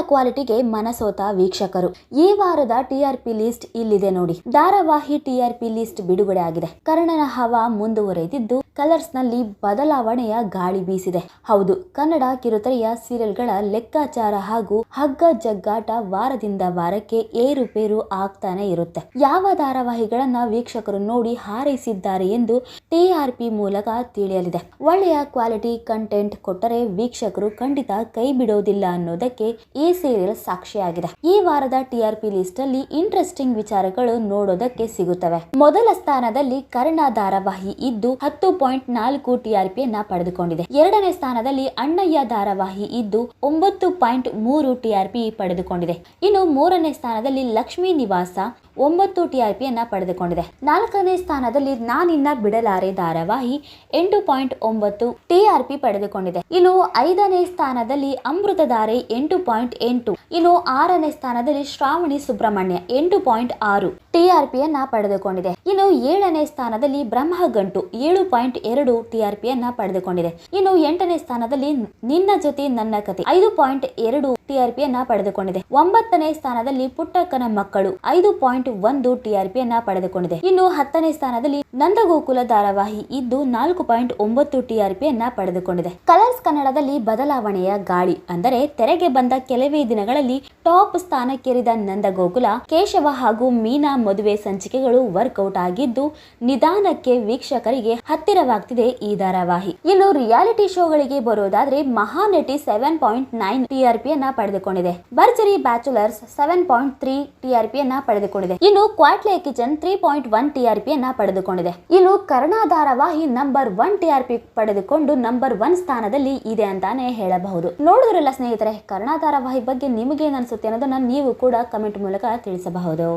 ಕ್ವಾಲಿಟಿಗೆ ಮನಸೋತ ವೀಕ್ಷಕರು. ಈ ವಾರದ ಟಿಆರ್ಪಿ ಲಿಸ್ಟ್ ಇಲ್ಲಿದೆ ನೋಡಿ. ಧಾರಾವಾಹಿ ಟಿಆರ್ಪಿ ಲಿಸ್ಟ್ ಬಿಡುಗಡೆ ಆಗಿದೆ. ಕರ್ಣನ ಹವಾ ಮುಂದುವರೆದಿದ್ದು ಕಲರ್ಸ್ ನಲ್ಲಿ ಬದಲಾವಣೆಯ ಗಾಳಿ ಬೀಸಿದೆ. ಹೌದು, ಕನ್ನಡ ಕಿರುತೆರೆಯ ಸೀರಿಯಲ್ಗಳ ಲೆಕ್ಕಾಚಾರ ಹಾಗೂ ಹಗ್ಗ ಜಗ್ಗಾಟ ವಾರದಿಂದ ವಾರಕ್ಕೆ ಏರುಪೇರು ಆಗ್ತಾನೆ ಇರುತ್ತೆ. ಯಾವ ಧಾರಾವಾಹಿಗಳನ್ನ ವೀಕ್ಷಕರು ನೋಡಿ ಹಾರೈಸಿದ್ದಾರೆ ಎಂದು ಟಿಆರ್ಪಿ ಮೂಲಕ ತಿಳಿಯಲಿದೆ. ಒಳ್ಳೆಯ ಕ್ವಾಲಿಟಿ ಕಂಟೆಂಟ್ ಕೊಟ್ಟರೆ ವೀಕ್ಷಕರು ಖಂಡಿತ ಕೈ ಬಿಡೋದಿಲ್ಲ ಅನ್ನೋದಕ್ಕೆ ಈ ಸೀರಿಯಲ್ ಸಾಕ್ಷಿಯಾಗಿದೆ. ಈ ವಾರದ ಟಿಆರ್ಪಿ ಲಿಸ್ಟ್ ಅಲ್ಲಿ ಇಂಟ್ರೆಸ್ಟಿಂಗ್ ವಿಚಾರಗಳು ನೋಡೋದಕ್ಕೆ ಸಿಗುತ್ತವೆ. ಮೊದಲ ಸ್ಥಾನದಲ್ಲಿ ಕರ್ಣ ಧಾರಾವಾಹಿ ಇದ್ದು 10.4 ಟಿಆರ್ಪಿಯನ್ನ ಪಡೆದುಕೊಂಡಿದೆ. ಎರಡನೇ ಸ್ಥಾನದಲ್ಲಿ ಅಣ್ಣಯ್ಯ ಧಾರಾವಾಹಿ ಇದ್ದು 9.3 ಟಿಆರ್ಪಿ ಪಡೆದುಕೊಂಡಿದೆ. ಇನ್ನು ಮೂರನೇ ಸ್ಥಾನದಲ್ಲಿ ಲಕ್ಷ್ಮೀ ನಿವಾಸ 9 ಟಿಆರ್ಪಿಯನ್ನ ಪಡೆದುಕೊಂಡಿದೆ. ನಾಲ್ಕನೇ ಸ್ಥಾನದಲ್ಲಿ ನಾನಿನ್ನ ಬಿಡಲಾರೆ ಧಾರಾವಾಹಿ 8.9 ಟಿಆರ್ಪಿ ಪಡೆದುಕೊಂಡಿದೆ. ಇನ್ನು ಐದನೇ ಸ್ಥಾನದಲ್ಲಿ ಅಮೃತಧಾರೆ 8.8. ಇನ್ನು ಆರನೇ ಸ್ಥಾನದಲ್ಲಿ ಶ್ರಾವಣಿ ಸುಬ್ರಹ್ಮಣ್ಯ 8.6 ಟಿಆರ್ಪಿಯನ್ನ ಪಡೆದುಕೊಂಡಿದೆ. ಇನ್ನು ಏಳನೇ ಸ್ಥಾನದಲ್ಲಿ ಬ್ರಹ್ಮಗಂಟು 7.2 ಟಿಆರ್ಪಿಯನ್ನ ಪಡೆದುಕೊಂಡಿದೆ. ಇನ್ನು ಎಂಟನೇ ಸ್ಥಾನದಲ್ಲಿ ನಿನ್ನ ಜೊತೆ ನನ್ನ ಕತೆ 5.2 ಟಿಆರ್ಪಿಯನ್ನ ಪಡೆದುಕೊಂಡಿದೆ. ಒಂಬತ್ತನೇ ಸ್ಥಾನದಲ್ಲಿ ಪುಟ್ಟಕ್ಕನ ಮಕ್ಕಳು 5.1 ಟಿಆರ್ಪಿಯನ್ನ ಪಡೆದುಕೊಂಡಿದೆ. ಇನ್ನು ಹತ್ತನೇ ಸ್ಥಾನದಲ್ಲಿ ನಂದಗೋಕುಲ ಧಾರಾವಾಹಿ ಇದ್ದು 4.9 ಟಿಆರ್ಪಿಯನ್ನ ಪಡೆದುಕೊಂಡಿದೆ. ಕಲರ್ಸ್ ಕನ್ನಡದಲ್ಲಿ ಬದಲಾವಣೆಯ ಗಾಳಿ ಅಂದರೆ ತೆರೆಗೆ ಬಂದ ಕೆಲವೇ ದಿನಗಳಲ್ಲಿ ಟಾಪ್ ಸ್ಥಾನಕ್ಕೇರಿದ ನಂದಗೋಕುಲ, ಕೇಶವ ಹಾಗೂ ಮೀನಾ ಮದುವೆ ಸಂಚಿಕೆಗಳು ವರ್ಕೌಟ್ ಆಗಿದ್ದು ನಿಧಾನಕ್ಕೆ ವೀಕ್ಷಕರಿಗೆ ಹತ್ತಿರವಾಗ್ತಿದೆ ಈ ಧಾರಾವಾಹಿ. ಇನ್ನು ರಿಯಾಲಿಟಿ ಶೋಗಳಿಗೆ ಬರೋದಾದ್ರೆ ಮಹಾನಟಿ 7.9 ಟಿಆರ್ಪಿಯನ್ನ ಪಡೆದುಕೊಂಡಿದೆ. ಭರ್ಜರಿ ಬ್ಯಾಚುಲರ್ಸ್ 7.3 ಟಿಆರ್ಪಿಯನ್ನ ಪಡೆದುಕೊಂಡಿದೆ. ಇನ್ನು ಕ್ವಾಟ್ಲೆ ಕಿಚನ್ 3.1 ಟಿಆರ್ಪಿಯನ್ನ ಪಡೆದುಕೊಂಡಿದೆ. ಇನ್ನು ಕರ್ಣ ಧಾರಾವಾಹಿ ನಂಬರ್ 1 ಟಿಆರ್ಪಿ ಪಡೆದುಕೊಂಡು ನಂಬರ್ 1 ಸ್ಥಾನದಲ್ಲಿ ಇದೆ ಅಂತಾನೆ ಹೇಳಬಹುದು. ನೋಡಿದ್ರಲ್ಲ ಸ್ನೇಹಿತರೆ, ಕರ್ಣ ಧಾರಾವಾಹಿ ಬಗ್ಗೆ ನಿಮಗೆ ಅನಿಸುತ್ತೆ ಅನ್ನೋದನ್ನ ನೀವು ಕೂಡ ಕಮೆಂಟ್ ಮೂಲಕ ತಿಳಿಸಬಹುದು.